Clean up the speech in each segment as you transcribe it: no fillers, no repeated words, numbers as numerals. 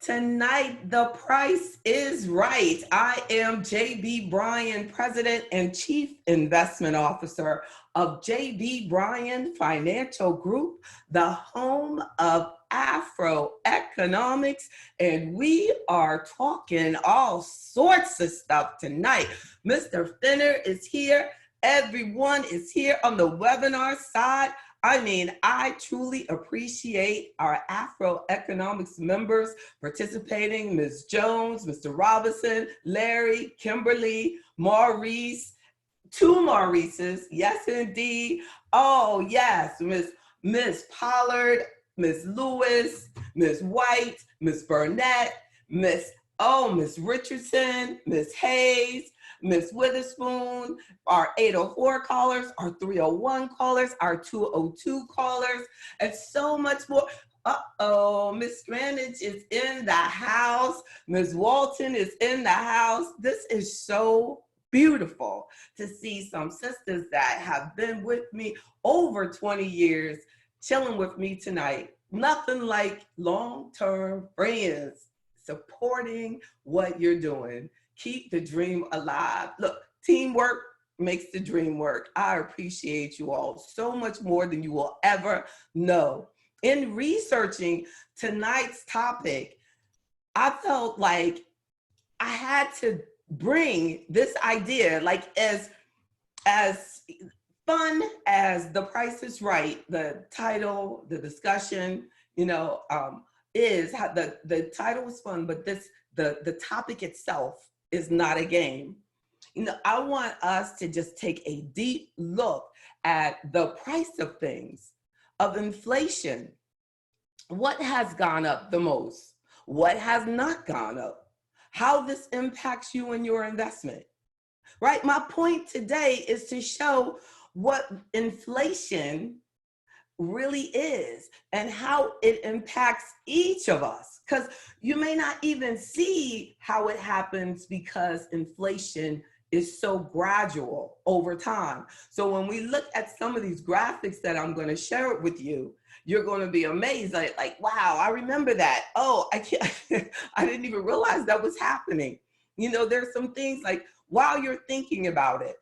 Tonight, the price is right. I am JB Bryan, President and Chief Investment Officer of JB Bryan Financial Group, the home of AfroEconomics, and we are talking all sorts of stuff tonight. Mr. Finner is here. Everyone is here on the webinar side. I mean, I truly appreciate our AfroEconomics members participating, Ms. Jones, Mr. Robinson, Larry, Kimberly, Maurice, two Maurices, yes indeed. Oh yes, Miss Pollard, Miss Lewis, Miss White, Miss Burnett, Miss Richardson, Miss Hayes, Miss Witherspoon, our 804 callers, our 301 callers, our 202 callers, and so much more. Miss Stranage is in the house. Miss Walton is in the house. This is so beautiful to see some sisters that have been with me over 20 years chilling with me tonight. Nothing like long-term friends supporting what you're doing. Keep the dream alive. Look, teamwork makes the dream work. I appreciate you all so much more than you will ever know. In researching tonight's topic, I felt like I had to bring this idea, like as fun as The Price is Right, the title, the discussion, is how the title is fun, but the topic itself is not a game. I want us to just take a deep look at the price of things, of inflation. What has gone up the most? What has not gone up? How this impacts you and your investment, right? My point today is to show what inflation really is and how it impacts each of us, because you may not even see how it happens because inflation is so gradual over time. So when we look at some of these graphics that I'm going to share with you, you're going to be amazed, like wow, I remember that. Oh, I didn't even realize that was happening. There's some things like, while you're thinking about it,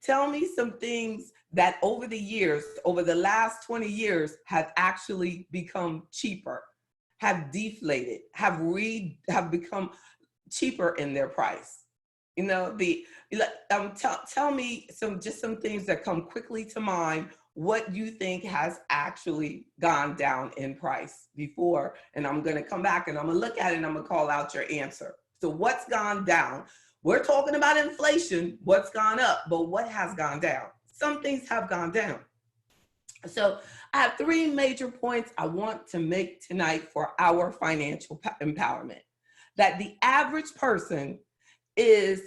tell me some things that over the years, over the last 20 years, have actually become cheaper, have deflated, have become cheaper in their price. Tell me some things that come quickly to mind, what you think has actually gone down in price before, and I'm going to come back and I'm going to look at it and I'm going to call out your answer. So what's gone down? We're talking about inflation, what's gone up, but what has gone down? Some things have gone down. So I have three major points I want to make tonight for our financial empowerment. That the average person is,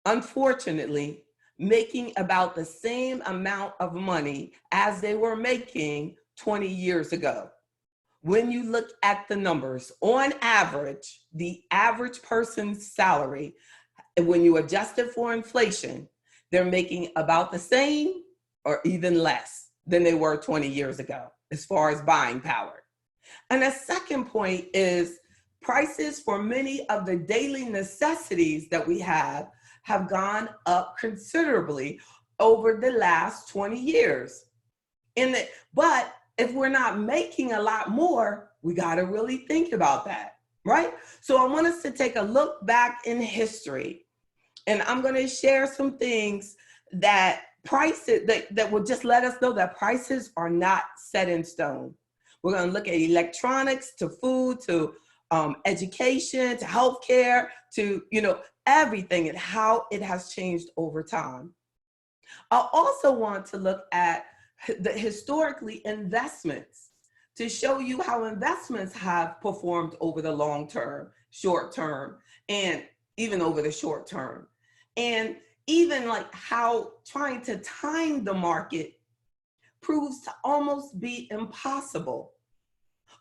unfortunately, making about the same amount of money as they were making 20 years ago. When you look at the numbers, on average, the average person's salary, when you adjust it for inflation, they're making about the same or even less than they were 20 years ago, as far as buying power. And the second point is prices for many of the daily necessities that we have gone up considerably over the last 20 years. But if we're not making a lot more, we got to really think about that, right? So I want us to take a look back in history. And I'm going to share some things that prices that will just let us know that prices are not set in stone. We're going to look at electronics, to food, to education, to healthcare, to everything and how it has changed over time. I also want to look at the historically investments to show you how investments have performed over the long term, short term, and even over the short term. And even like how trying to time the market proves to almost be impossible.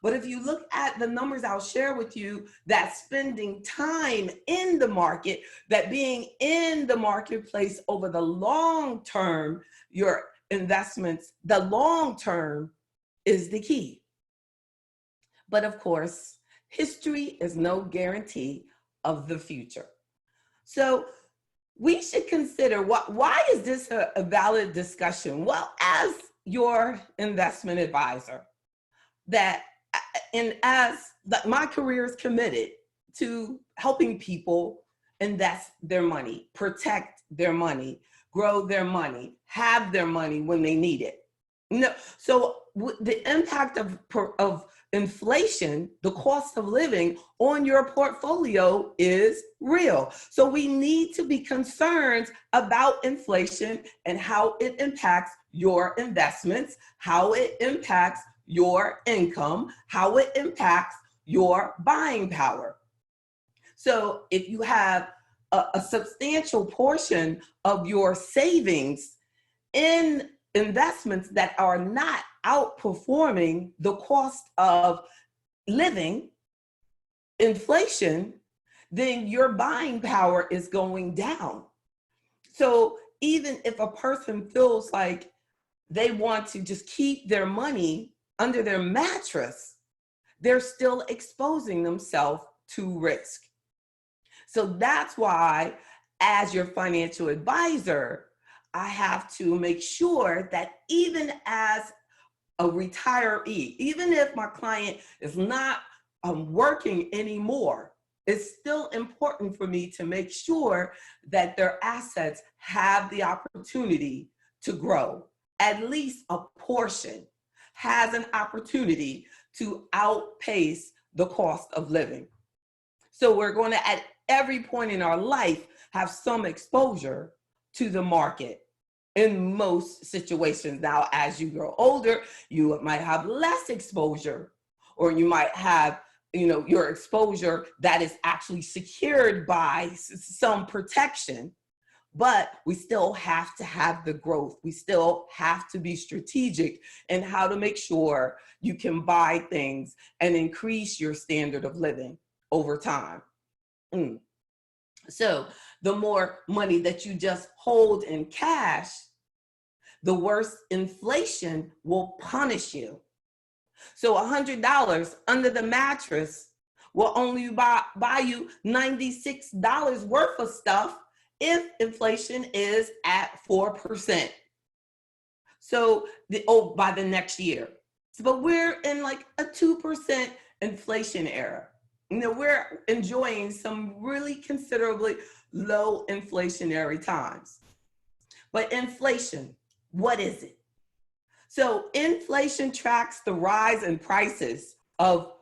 But if you look at the numbers I'll share with you, that spending time in the market, that being in the marketplace over the long term, your investments, the long term is the key. But of course, history is no guarantee of the future. So we should consider why is this a valid discussion? Well, as your investment advisor, that and as my career is committed to helping people invest their money, protect their money, grow their money, have their money when they need it. No, so the impact of inflation, the cost of living on your portfolio is real. So we need to be concerned about inflation and how it impacts your investments, how it impacts your income, how it impacts your buying power. So if you have a substantial portion of your savings in investments that are not outperforming the cost of living, inflation, then your buying power is going down. So even if a person feels like they want to just keep their money under their mattress, they're still exposing themselves to risk. So that's why, as your financial advisor, I have to make sure that even as a retiree, even if my client is not working anymore, it's still important for me to make sure that their assets have the opportunity to grow. At least a portion has an opportunity to outpace the cost of living. So we're going to, at every point in our life, have some exposure to the market in most situations. Now, as you grow older, you might have less exposure, or you might have, your exposure that is actually secured by some protection, but we still have to have the growth. We still have to be strategic in how to make sure you can buy things and increase your standard of living over time. So the more money that you just hold in cash, the worse inflation will punish you. So $100 under the mattress will only buy you $96 worth of stuff if inflation is at 4%. So by the next year. But we're in like a 2% inflation era. We're enjoying some really considerably low inflationary times. But inflation, what is it? So inflation tracks the rise in prices of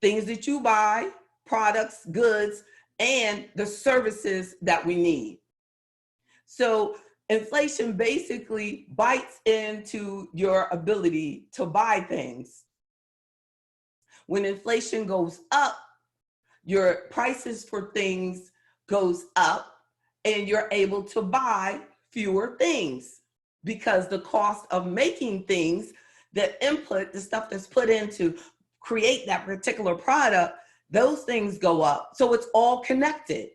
things that you buy, products, goods, and the services that we need. So inflation basically bites into your ability to buy things. When inflation goes up, your prices for things goes up and you're able to buy fewer things because the cost of making things, the input, the stuff that's put in to create that particular product, those things go up. So it's all connected.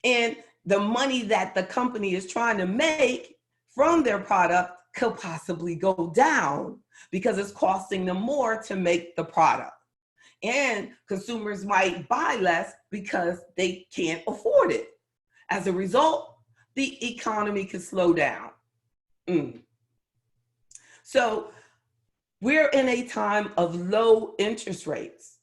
And the money that the company is trying to make from their product could possibly go down because it's costing them more to make the product. And consumers might buy less because they can't afford it. As a result, the economy could slow down. So we're in a time of low interest rates.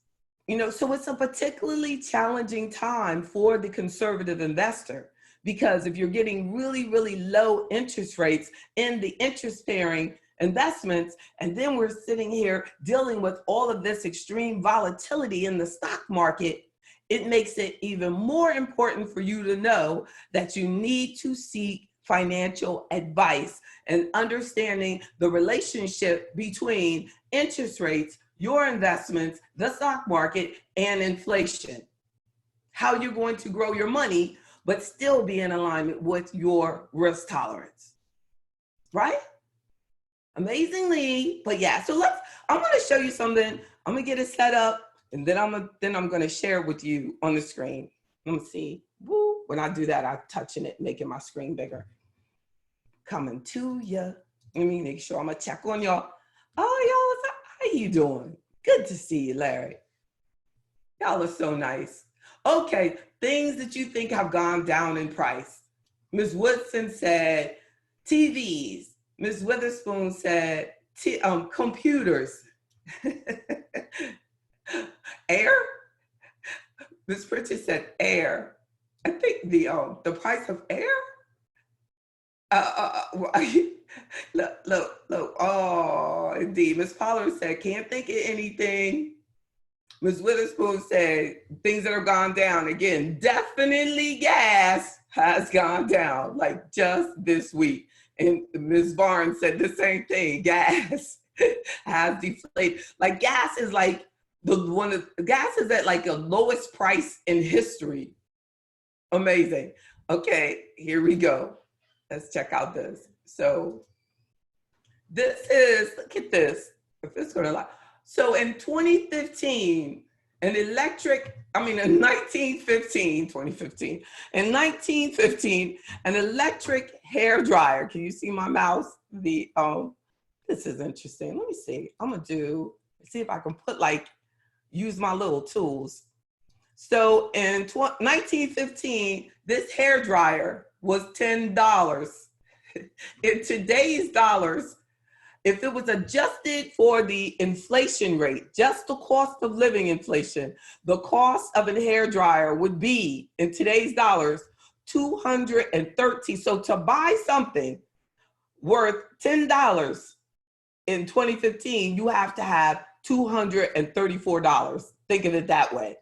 So it's a particularly challenging time for the conservative investor, because if you're getting really, really low interest rates in the interest-bearing investments, and then we're sitting here dealing with all of this extreme volatility in the stock market, it makes it even more important for you to know that you need to seek financial advice and understanding the relationship between interest rates, your investments, the stock market, and inflation. How you're going to grow your money, but still be in alignment with your risk tolerance, right? Amazingly, but yeah, so I'm going to show you something. I'm going to get it set up, and then I'm going to share with you on the screen. Let me see. Woo. When I do that, I'm touching it, making my screen bigger. Coming to you. Let me make sure I'm going to check on y'all. Oh, y'all, how you doing? Good to see you, Larry. Y'all are so nice. Okay, things that you think have gone down in price. Ms. Woodson said TVs. Ms. Witherspoon said computers. Air? Ms. Pritchett said air. I think the price of air? Look. Oh, indeed. Ms. Pollard said, can't think of anything. Ms. Witherspoon said, things that have gone down. Again, definitely gas has gone down, like just this week. And Ms. Barnes said the same thing. Gas has deflated. Like gas is like gas is at like the lowest price in history. Amazing. Okay, here we go. Let's check out this. So this is, look at this. If it's gonna lie. So in 2015, in 2015, in 1915, an electric hair dryer. Can you see my mouse? This is interesting. Let me see. I'm gonna see if I can use my little tools. So in 1915, this hair dryer was $10. In today's dollars, if it was adjusted for the inflation rate, just the cost of living inflation, the cost of a hair dryer would be, in today's dollars, $213. So to buy something worth $10 in 2015, you have to have $234. Think of it that way.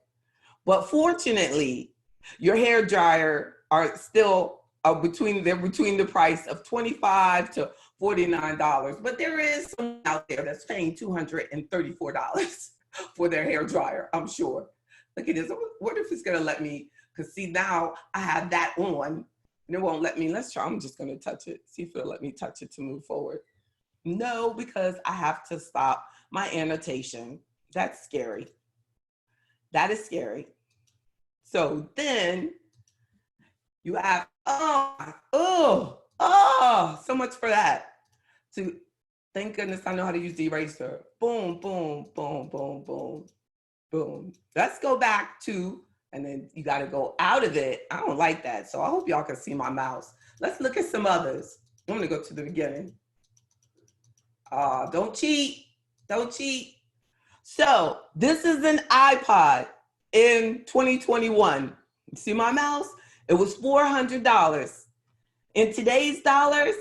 But fortunately, your hair dryer are still between the price of $25 to $49. But there is someone out there that's paying $234 for their hair dryer, I'm sure. Look at this. I wonder if it's gonna let me, because see, now I have that on and it won't let me. Let's try. I'm just gonna touch it, see if it'll let me touch it to move forward. No, because I have to stop my annotation. That's scary. That is scary. So then you have, so much for that. So thank goodness I know how to use the eraser. Boom, boom, boom, boom, boom, boom. Let's go back to, and then you got to go out of it. I don't like that. So I hope y'all can see my mouse. Let's look at some others. I'm going to go to the beginning. Don't cheat. Don't cheat. So this is an iPod in 2021. You see my mouse? It was $400. In today's dollars,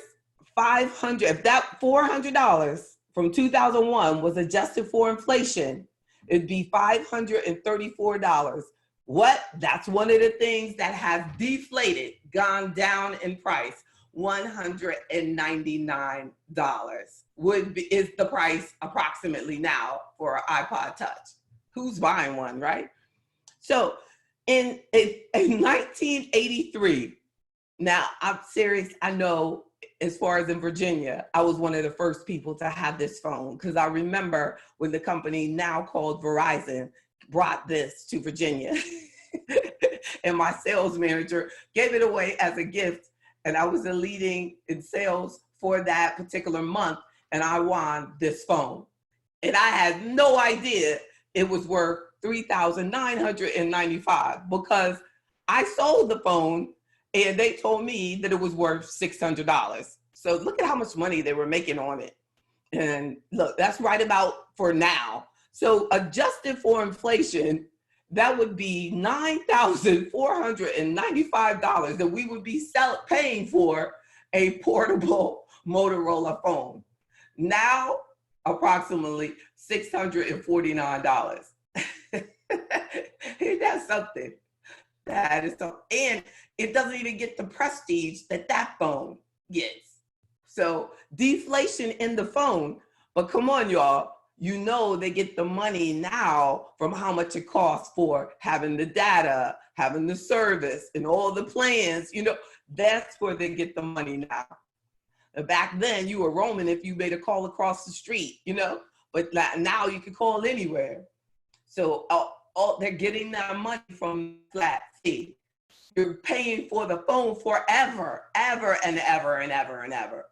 $500. If that $400 from 2001 was adjusted for inflation, it'd be $534. What? That's one of the things that has deflated, gone down in price. $199 is the price approximately now for an iPod Touch. Who's buying one, right? So in 1983, now I'm serious, I know as far as in Virginia, I was one of the first people to have this phone, because I remember when the company now called Verizon brought this to Virginia and my sales manager gave it away as a gift, and I was leading in sales for that particular month, and I won this phone. And I had no idea it was worth $3,995 because I sold the phone and they told me that it was worth $600. So look at how much money they were making on it. And look, that's right about for now. So adjusted for inflation, that would be $9,495 that we would be paying for a portable Motorola phone. Now, approximately $649. That's something. That is something. And it doesn't even get the prestige that that phone gets. So deflation in the phone, but come on, y'all. You know they get the money now from how much it costs for having the data, having the service, and all the plans. You know, that's where they get the money now. Back then, you were roaming if you made a call across the street, you know, but now you can call anywhere. So they're getting that money from flat fee. You're paying for the phone forever, ever and ever and ever and ever.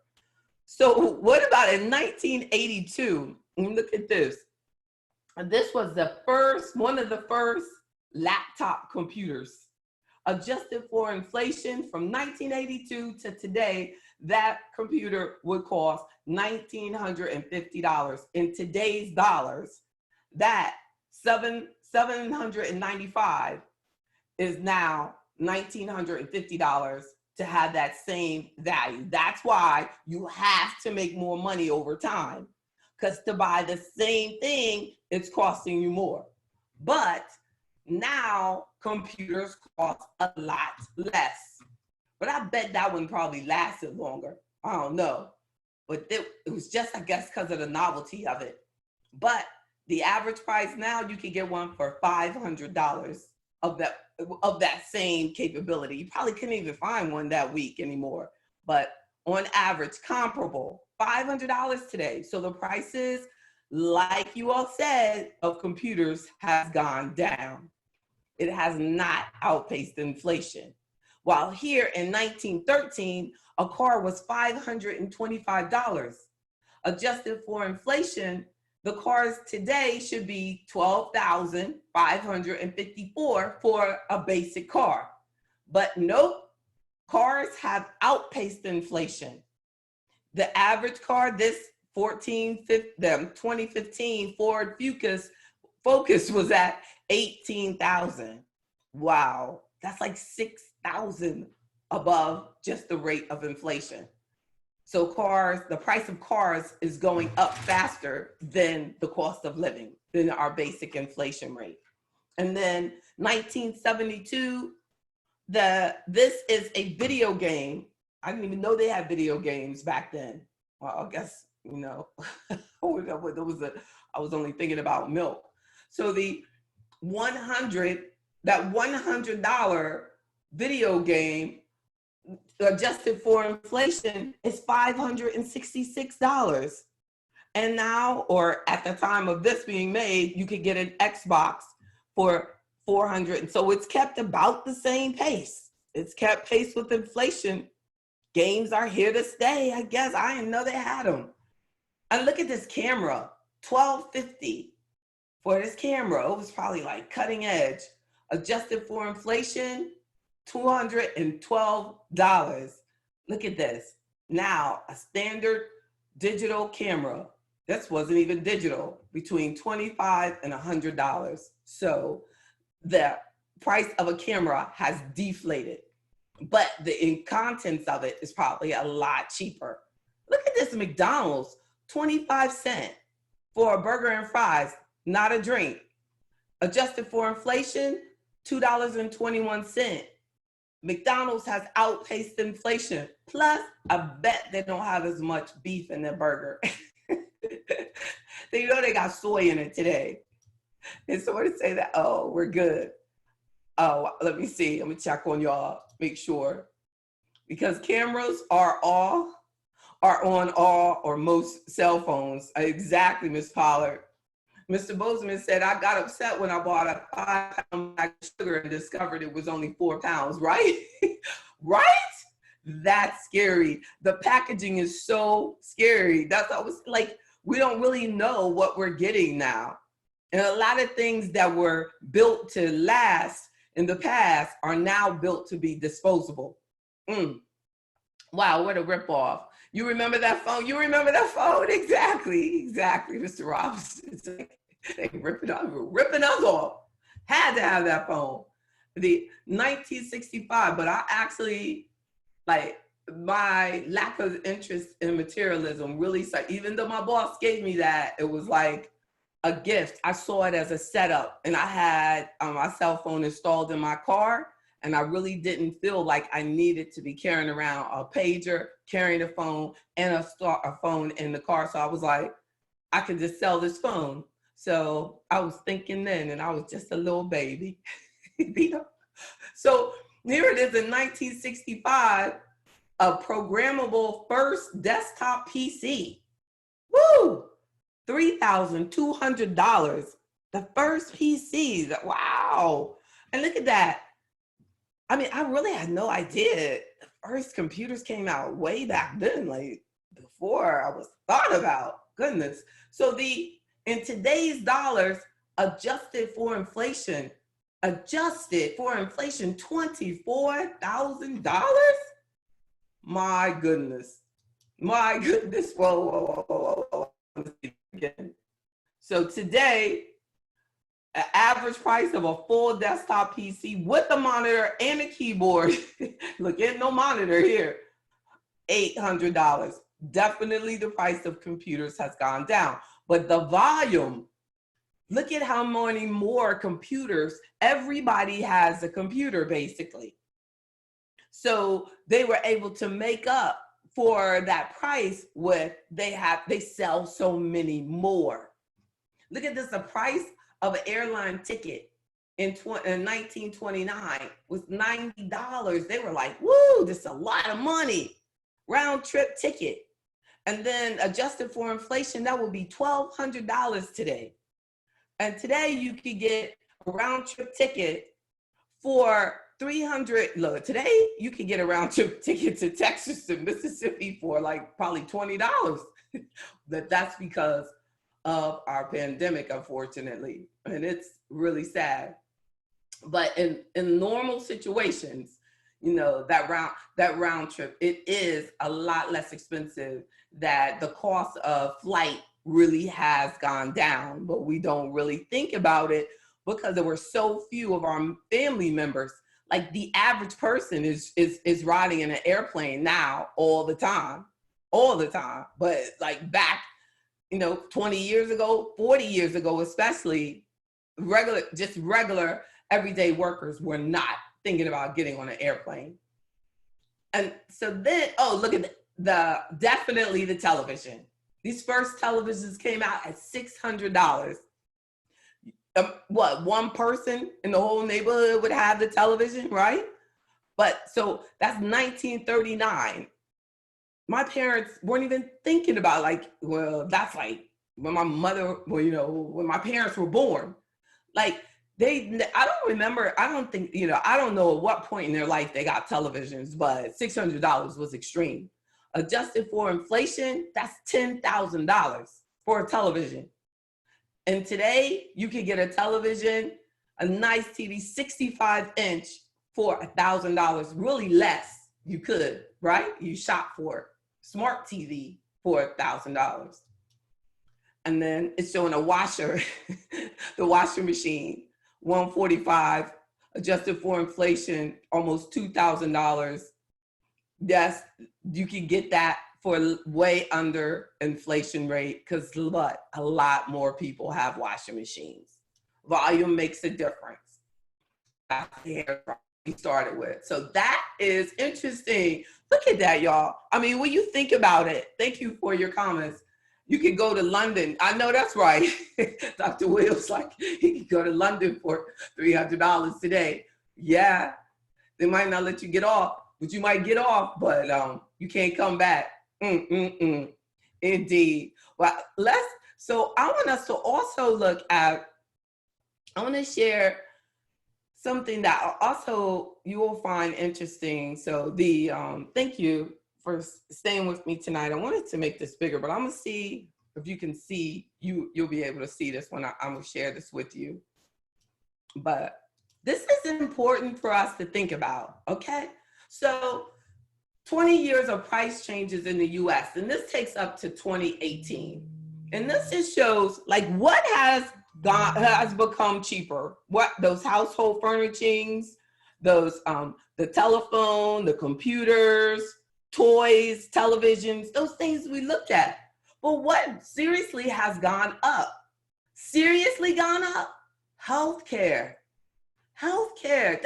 So what about in 1982? Look at this. And this was one of the first laptop computers. Adjusted for inflation from 1982 to today, that computer would cost $1,950. In today's dollars, that $795 is now $1,950 to have that same value. That's why you have to make more money over time, because to buy the same thing, it's costing you more. But now computers cost a lot less. But I bet that one probably lasted longer. I don't know. But it was just, I guess, because of the novelty of it. But the average price now, you can get one for $500 of that same capability. You probably couldn't even find one that week anymore. But on average, comparable, $500 today. So the prices, like you all said, of computers has gone down. It has not outpaced inflation. While here in 1913, a car was $525. Adjusted for inflation, the cars today should be $12,554 for a basic car. But nope, cars have outpaced inflation. The average car, this 2015 Ford Focus was at $18,000. Wow, that's like $6,000 above just the rate of inflation. So the price of cars is going up faster than the cost of living, than our basic inflation rate. And then 1972, this is a video game. I didn't even know they had video games back then. Well, I guess, I was only thinking about milk. So the $100 video game, adjusted for inflation, is $566. And now, or at the time of this being made, you could get an Xbox for $400. And so it's kept about the same pace. It's kept pace with inflation. Games are here to stay, I guess. I didn't know they had them. And look at this camera, $1,250 for this camera. It was probably like cutting edge. Adjusted for inflation, $212. Look at this. Now, a standard digital camera, this wasn't even digital, between $25 and $100. So the price of a camera has deflated, but the contents of it is probably a lot cheaper. Look at this McDonald's, 25 cents for a burger and fries, not a drink. Adjusted for inflation, $2.21. McDonald's has outpaced inflation. Plus, I bet they don't have as much beef in their burger. They got soy in it today. And so to say that, oh, we're good. Oh, let me see. Let me check on y'all, make sure. Because cameras are on all or most cell phones. Exactly, Ms. Pollard. Mr. Bozeman said, I got upset when I bought a 5-pound bag of sugar and discovered it was only 4 pounds, right? Right? That's scary. The packaging is so scary. That's always like, we don't really know what we're getting now. And a lot of things that were built to last in the past are now built to be disposable. Wow, what a ripoff. You remember that phone? You remember that phone? Exactly, Mr. Robinson. They ripping us off. Had to have that phone. The 1965, but I actually, like, my lack of interest in materialism really started, even though my boss gave me that, it was like a gift. I saw it as a setup, and I had my cell phone installed in my car, and I really didn't feel like I needed to be carrying around a pager, carrying a phone, and a phone in the car. So I was like, I could just sell this phone. So I was thinking then, and I was just a little baby. So here it is in 1965, a programmable first desktop PC. Woo! $3,200. The first PC. Wow. And look at that. I mean, I really had no idea the first computers came out way back then, like before I was thought about. Goodness. So in today's dollars, adjusted for inflation, $24,000? My goodness. My goodness. Whoa. Again. So today, an average price of a full desktop PC with a monitor and a keyboard, look, ain't no monitor here, $800. Definitely the price of computers has gone down, but the volume, look at how many more computers. Everybody has a computer basically. So they were able to make up for that price with they sell so many more. Look at this, the price of an airline ticket in 1929 was $90. They were like, woo, this is a lot of money. Round trip ticket. And then adjusted for inflation, that would be $1,200 today. And today you could get a round trip ticket for $300. Look, today you can get a round trip ticket to Texas to Mississippi for like probably $20. That's because of our pandemic, unfortunately. And it's really sad. But in normal situations, you know, that round trip, it is a lot less expensive. That the cost of flight really has gone down, but we don't really think about it because there were so few of our family members. Like the average person is riding in an airplane now all the time. But like back, you know, 20 years ago, 40 years ago, especially, regular everyday workers were not thinking about getting on an airplane. And so then, oh, look at definitely the television. These first televisions came out at $600. What, one person in the whole neighborhood would have the television, right? But so that's 1939. My parents weren't even thinking about, like, well, that's like when my mother, well, you know, when my parents were born. Like I don't think, you know, I don't know at what point in their life they got televisions, but $600 was extreme. Adjusted for inflation, that's $10,000 for a television. And today you can get a television, a nice TV, 65-inch for $1,000, really less. You could, right? You shop for it. Smart TV for $1,000. And then it's showing a washer, the washing machine, $145, adjusted for inflation, almost $2,000. Yes, you can get that for way under inflation rate because what? A lot more people have washing machines. Volume makes a difference. That's the hair we started with. So that is interesting. Look at that, y'all. I mean, when you think about it, thank you for your comments. You could go to London. I know that's right. Dr. Wills, like, he could go to London for $300 today. Yeah, they might not let you get off, but you might get off, but you can't come back. Indeed. Well, so I want us to also look at, I want to share something that also you will find interesting. So thank you for staying with me tonight. I wanted to make this bigger, but I'm gonna see if you can see, you'll be able to see this when I'm gonna share this with you. But this is important for us to think about, okay? So 20 years of price changes in the US, and this takes up to 2018. And this just shows like what has become cheaper. What those household furnishings, those the telephone, the computers, toys, televisions, those things we looked at. But what seriously has gone up? Seriously gone up? Healthcare. Healthcare.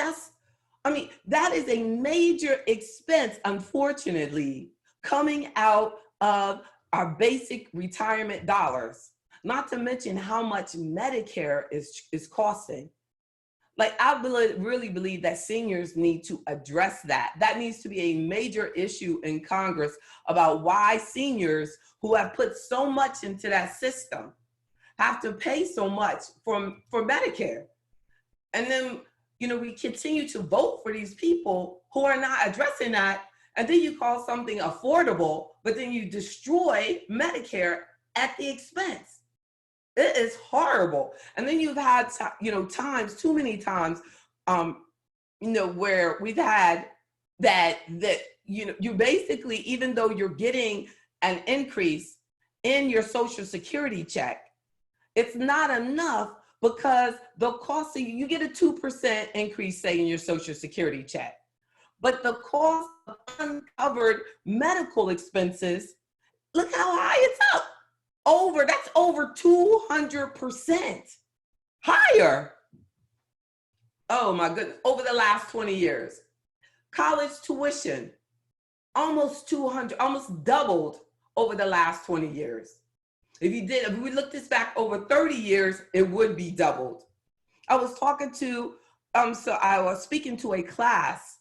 That is a major expense, unfortunately, coming out of our basic retirement dollars. Not to mention how much Medicare is costing. Like, I really believe that seniors need to address that. That needs to be a major issue in Congress about why seniors who have put so much into that system have to pay so much for Medicare. And then, you know, we continue to vote for these people who are not addressing that. And then you call something affordable, but then you destroy Medicare at the expense. It is horrible. And then you've had, times, too many times, where we've had that you basically, even though you're getting an increase in your Social Security check, it's not enough because the cost of you get a 2% increase, say, in your Social Security check. But the cost of uncovered medical expenses, look how high it's up. That's over 200% higher. Oh my goodness, over the last 20 years. College tuition, almost doubled over the last 20 years. If we look this back over 30 years, it would be doubled. I was speaking to a class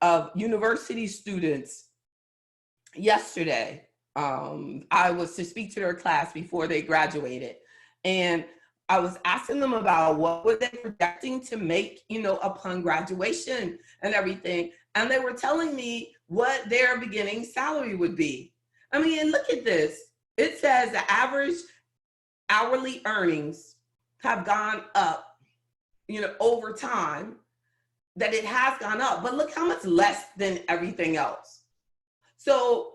of university students yesterday. I was to speak to their class before they graduated. And I was asking them about what were they projecting to make, upon graduation and everything. And they were telling me what their beginning salary would be. I mean, and look at this. It says the average hourly earnings have gone up, over time, that it has gone up, but look how much less than everything else. So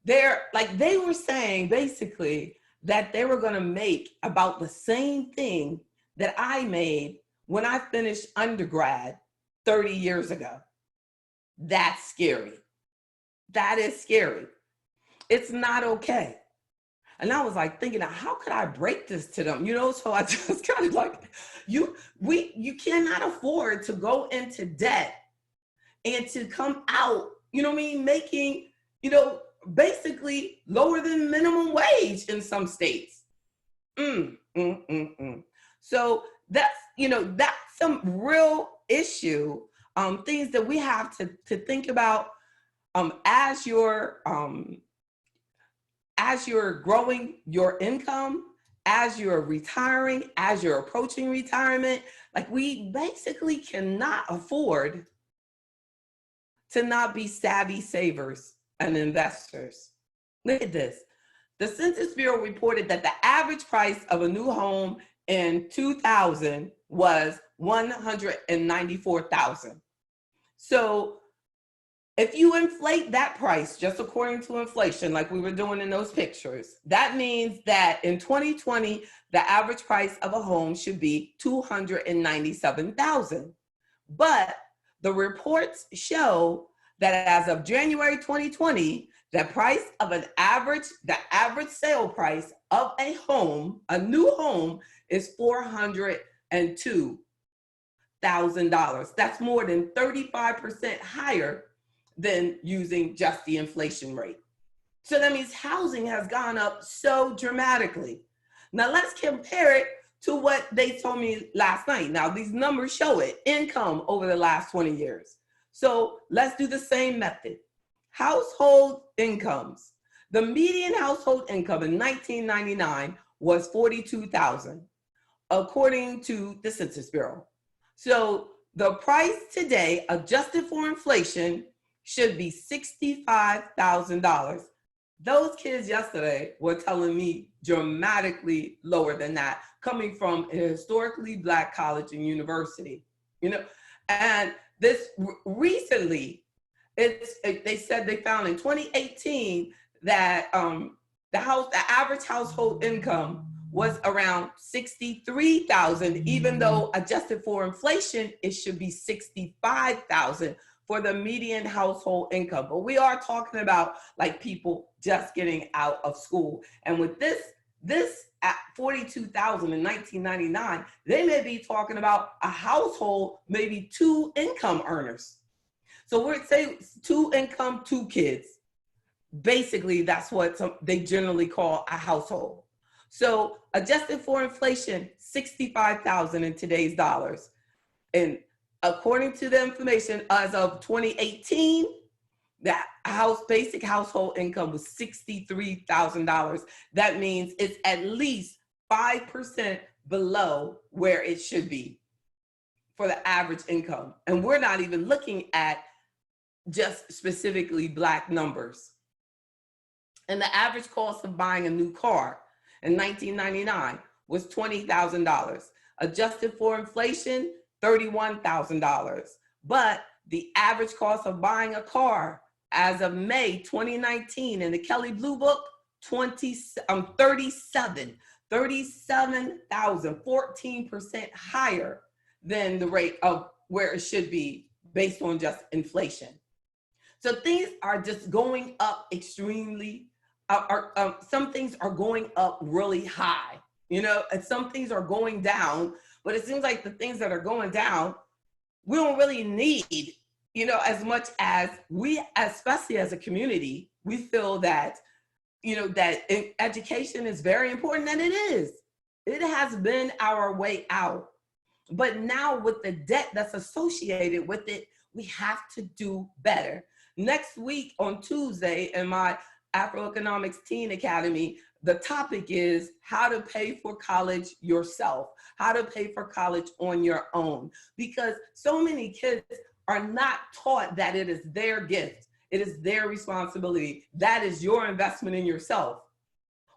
they were saying basically that they were going to make about the same thing that I made when I finished undergrad 30 years ago. That's scary. That is scary. It's not okay. And I was like thinking, how could I break this to them? So I just kind of like, you cannot afford to go into debt and to come out, making, basically lower than minimum wage in some states. So that's some real issue, things that we have to think about as you're growing your income, as you're retiring, as you're approaching retirement. Like, we basically cannot afford to not be savvy savers and investors. Look at this. The Census Bureau reported that the average price of a new home in 2000 was $194,000. So if you inflate that price just according to inflation, like we were doing in those pictures, that means that in 2020, the average price of a home should be $297,000. But the reports show that as of January 2020, the average sale price of a home, a new home, is $402,000. That's more than 35% higher than using just the inflation rate. So that means housing has gone up so dramatically. Now let's compare it to what they told me last night. Now these numbers show it, income over the last 20 years. So let's do the same method. Household incomes. The median household income in 1999 was $42,000, according to the Census Bureau. So the price today, adjusted for inflation, should be $65,000. Those kids yesterday were telling me dramatically lower than that, coming from a historically Black college and university, and this recently, they said they found in 2018 that the average household income was around $63,000, even though adjusted for inflation, it should be $65,000 for the median household income. But we are talking about like people just getting out of school. And with this at $42,000 in 1999, they may be talking about a household, maybe 2 income earners. So we're saying 2 income, 2 kids. Basically, that's what they generally call a household. So adjusted for inflation, $65,000 in today's dollars. And according to the information as of 2018, that basic household income was $63,000. That means it's at least 5% below where it should be for the average income. And we're not even looking at just specifically Black numbers. And the average cost of buying a new car in 1999 was $20,000. Adjusted for inflation, $31,000. But the average cost of buying a car as of May 2019 in the Kelley Blue Book, 37,000, 14% higher than the rate of where it should be based on just inflation. So things are just going up extremely, some things are going up really high, you know, and some things are going down, but it seems like the things that are going down, we don't really need, you know, as much as we, especially as a community, we feel that, you know, that education is very important, and it is. It has been our way out. But now with the debt that's associated with it, we have to do better. Next week on Tuesday in my AfroEconomics Teen Academy, the topic is how to pay for college yourself, how to pay for college on your own. Because so many kids are not taught that it is their gift. It is their responsibility. That is your investment in yourself.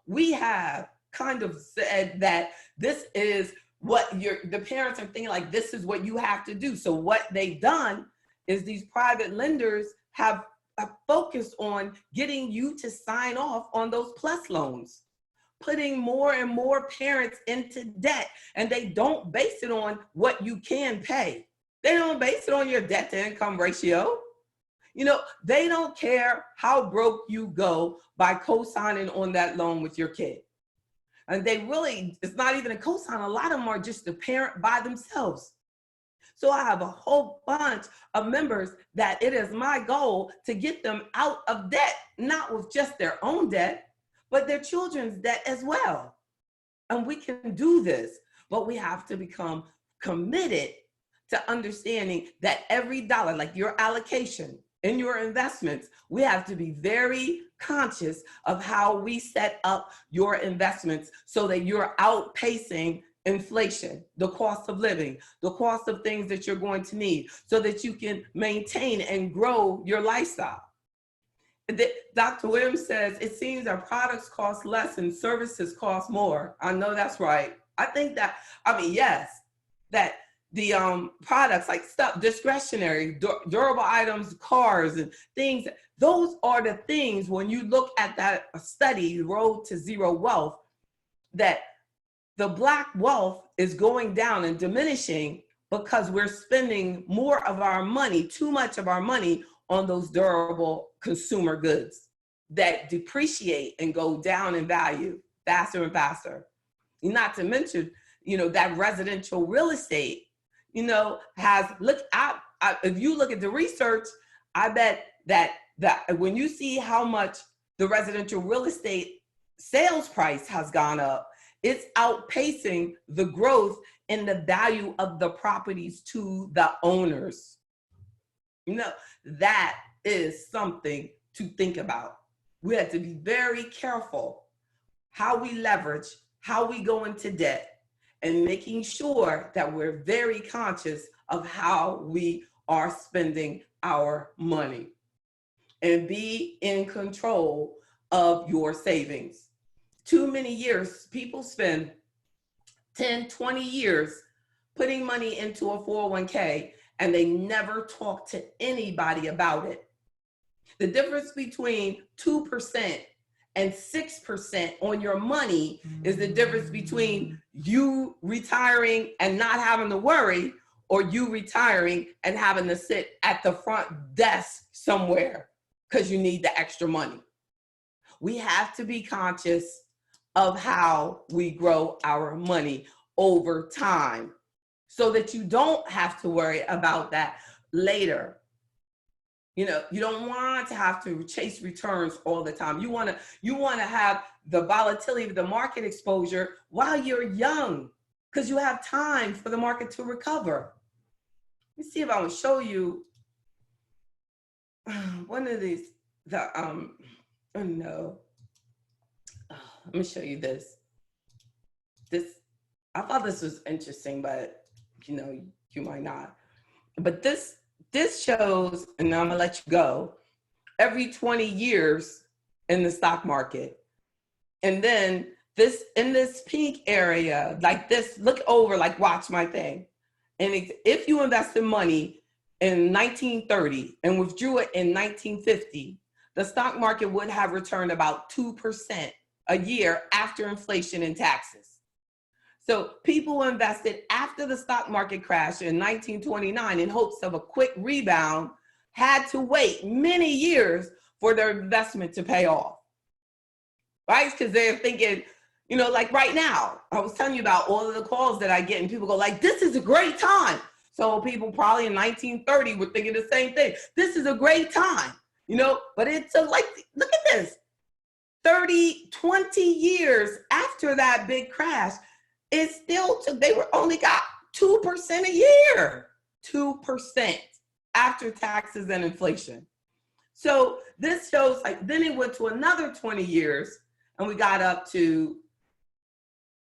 We have kind of said that this is what the parents are thinking, like, this is what you have to do. So what they've done is these private lenders have focused on getting you to sign off on those plus loans, putting more and more parents into debt. And they don't base it on what you can pay. They don't base it on your debt to income ratio. You know, they don't care how broke you go by co-signing on that loan with your kid. And they really, it's not even a co-sign. A lot of them are just a parent by themselves. So I have a whole bunch of members that it is my goal to get them out of debt, not with just their own debt, but their children's debt as well. And we can do this, but we have to become committed to understanding that every dollar, like your allocation in your investments, we have to be very conscious of how we set up your investments so that you're outpacing inflation, the cost of living, the cost of things that you're going to need, so that you can maintain and grow your lifestyle. Dr. Williams says, it seems our products cost less and services cost more. I know that's right. I think that, I mean, yes, that the products like stuff, discretionary, durable items, cars and things, those are the things when you look at that study, Road to Zero Wealth, that the Black wealth is going down and diminishing because we're spending more of our money, too much of our money on those durable consumer goods that depreciate and go down in value faster and faster. Not to mention, you know, that residential real estate, you know, has, if you look at the research, I bet that when you see how much the residential real estate sales price has gone up, it's outpacing the growth in the value of the properties to the owners. You know, that is something to think about. We have to be very careful how we leverage, how we go into debt, and making sure that we're very conscious of how we are spending our money, and be in control of your savings. Too many years, people spend 10, 20 years putting money into a 401k and they never talk to anybody about it. The difference between 2% and 6% on your money is the difference between you retiring and not having to worry, or you retiring and having to sit at the front desk somewhere because you need the extra money. We have to be conscious of how we grow our money over time so that you don't have to worry about that later. You know, you don't want to have to chase returns all the time. You want to have the volatility of the market exposure while you're young, because you have time for the market to recover. Let me see if I will show you one of these. Oh no. Let me show you this. I thought this was interesting, but you know, you might not. But this shows, and I'm gonna let you go, every 20 years in the stock market. And then this in this pink area, like this, look over, like watch my thing. And if you invested money in 1930 and withdrew it in 1950, the stock market would have returned about 2% a year after inflation and taxes. So people who invested after the stock market crash in 1929 in hopes of a quick rebound had to wait many years for their investment to pay off, right? Because they're thinking, you know, like right now, I was telling you about all of the calls that I get and people go like, this is a great time. So people probably in 1930 were thinking the same thing. This is a great time, you know, but it took like, look at this, 20 years after that big crash, it still took, they were only got 2% a year, 2% after taxes and inflation. So this shows like, then it went to another 20 years and we got up to,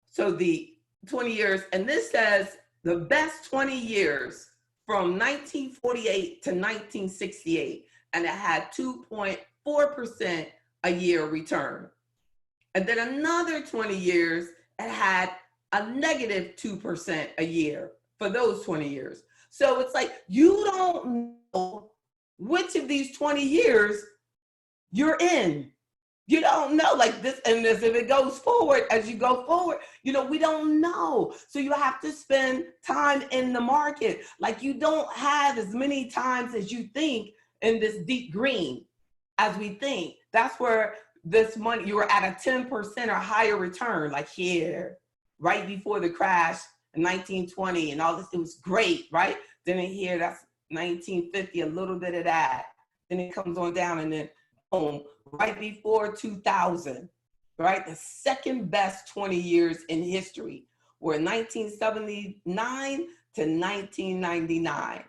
so the 20 years, and this says the best 20 years from 1948 to 1968, and it had 2.4% a year return. And then another 20 years, it had a negative 2% a year for those 20 years. So it's like, you don't know which of these 20 years you're in. You don't know, like this, and this, if it goes forward, as you go forward, you know, we don't know. So you have to spend time in the market. Like you don't have as many times as you think in this deep green as we think. That's where this money, you were at a 10% or higher return, like here, right before the crash in 1920 and all this, it was great, right? Then in here, that's 1950, a little bit of that. Then it comes on down and then boom, right before 2000, right? The second best 20 years in history were 1979 to 1999.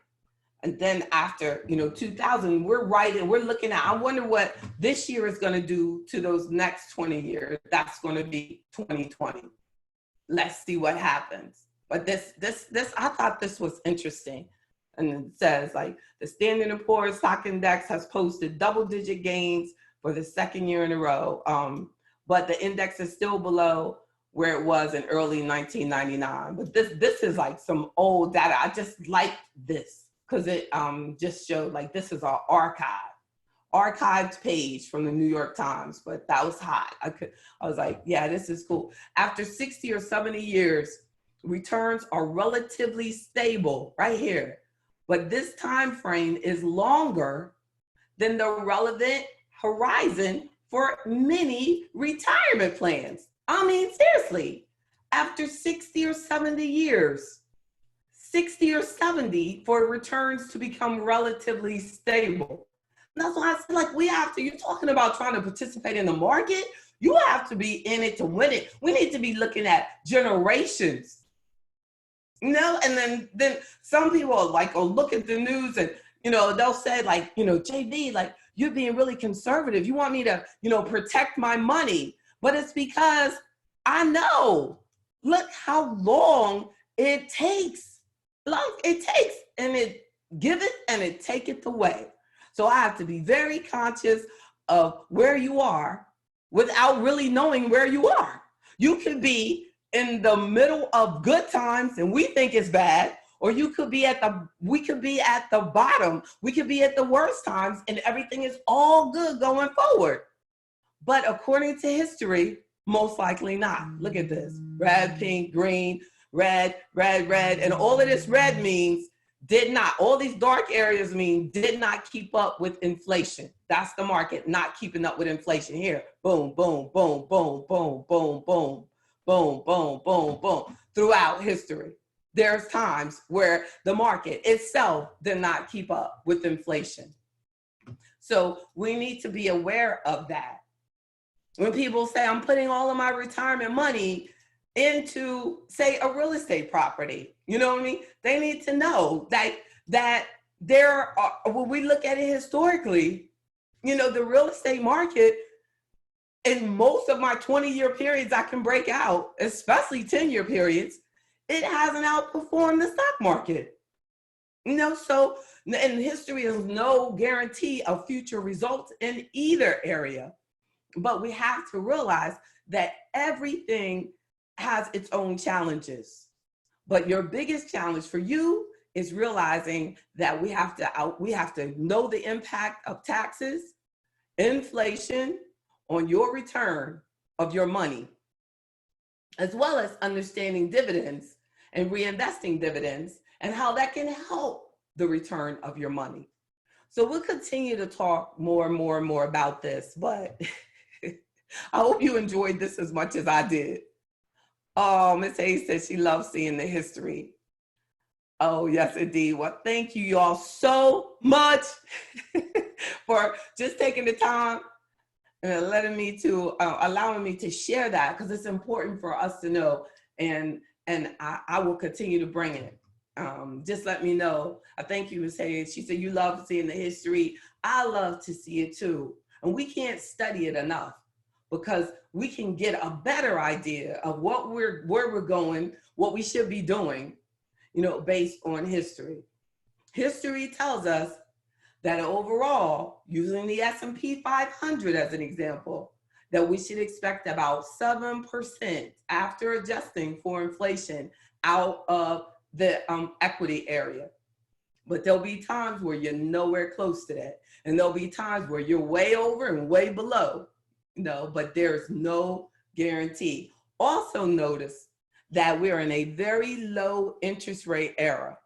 And then after, you know, 2000, we're right, and we're looking at, I wonder what this year is going to do to those next 20 years. That's going to be 2020. Let's see what happens. But this, I thought this was interesting. And it says like the Standard & Poor's stock index has posted double-digit gains for the second year in a row. But the index is still below where it was in early 1999. But this is like some old data. I just liked this because it just showed like this is our archived page from the New York Times, but that was hot. I was like, yeah, this is cool. After 60 or 70 years, returns are relatively stable right here. But this time frame is longer than the relevant horizon for many retirement plans. I mean, seriously, after 60 or 70 years, 60 or 70 for returns to become relatively stable. And that's why I said, like, we have to, you're talking about trying to participate in the market, you have to be in it to win it. We need to be looking at generations. You know, and then some people like will look at the news and, you know, they'll say like, you know, JB, like you're being really conservative. You want me to, you know, protect my money. But it's because I know, look how long it takes. And it give it and it take it away. So I have to be very conscious of where you are without really knowing where you are. You could be in the middle of good times and we think it's bad, or you could be we could be at the bottom. We could be at the worst times and everything is all good going forward. But according to history, most likely not. Look at this, red, pink, green, red, red, red. And all of this red means did not, all these dark areas mean did not keep up with inflation. That's the market not keeping up with inflation here. Boom, boom, boom, boom, boom, boom, boom. Boom, boom, boom, boom, throughout history. There's times where the market itself did not keep up with inflation. So we need to be aware of that. When people say, I'm putting all of my retirement money into, say, a real estate property, you know what I mean? They need to know that there are, when we look at it historically, you know, the real estate market, in most of my 20-year periods I can break out, especially 10-year periods, it hasn't outperformed the stock market. You know, so, and history is no guarantee of future results in either area. But we have to realize that everything has its own challenges. But your biggest challenge for you is realizing that we have to know the impact of taxes, inflation on your return of your money, as well as understanding dividends and reinvesting dividends and how that can help the return of your money. So we'll continue to talk more and more and more about this, but I hope you enjoyed this as much as I did. Oh, Miss Hayes said she loves seeing the history. Oh, yes, indeed. Well, thank you y'all so much for just taking the time and allowing me to share that, because it's important for us to know, and I will continue to bring it. Just let me know. I thank you, Ms. Hayes. She said you love seeing the history. I love to see it too. And we can't study it enough, because we can get a better idea of where we're going, what we should be doing, based on history. History tells us that overall, using the S&P 500 as an example, that we should expect about 7% after adjusting for inflation out of the equity area. But there'll be times where you're nowhere close to that. And there'll be times where you're way over and way below, but there's no guarantee. Also notice that we're in a very low interest rate era.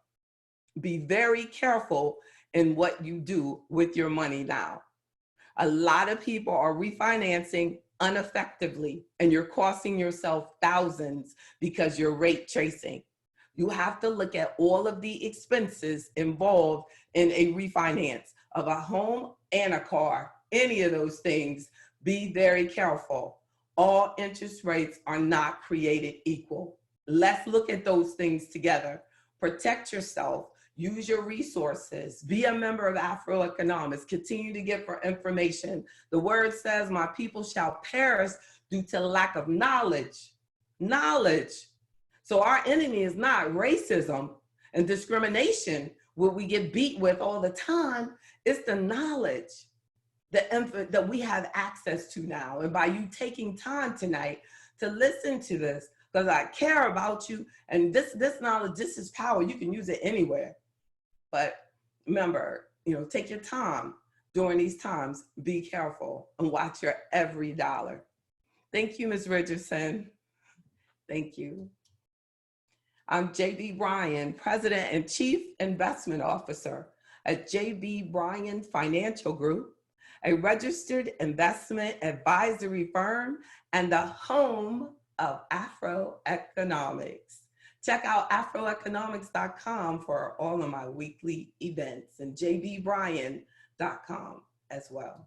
Be very careful in what you do with your money now. A lot of people are refinancing ineffectively, and you're costing yourself thousands because you're rate tracing. You have to look at all of the expenses involved in a refinance of a home and a car, any of those things. Be very careful. All interest rates are not created equal. Let's look at those things together. Protect yourself. Use your resources. Be a member of AfroEconomics. Continue to get for information. The word says, my people shall perish due to lack of knowledge. Knowledge. So our enemy is not racism and discrimination, what we get beat with all the time. It's the knowledge that we have access to now. And by you taking time tonight to listen to this, because I care about you, and this knowledge, this is power. You can use it anywhere. But remember, take your time during these times. Be careful and watch your every dollar. Thank you, Ms. Richardson. Thank you. I'm J.B. Bryan, President and Chief Investment Officer at J.B. Bryan Financial Group, a registered investment advisory firm and the home of AfroEconomics. Check out AfroEconomics.com for all of my weekly events, and JBBryan.com as well.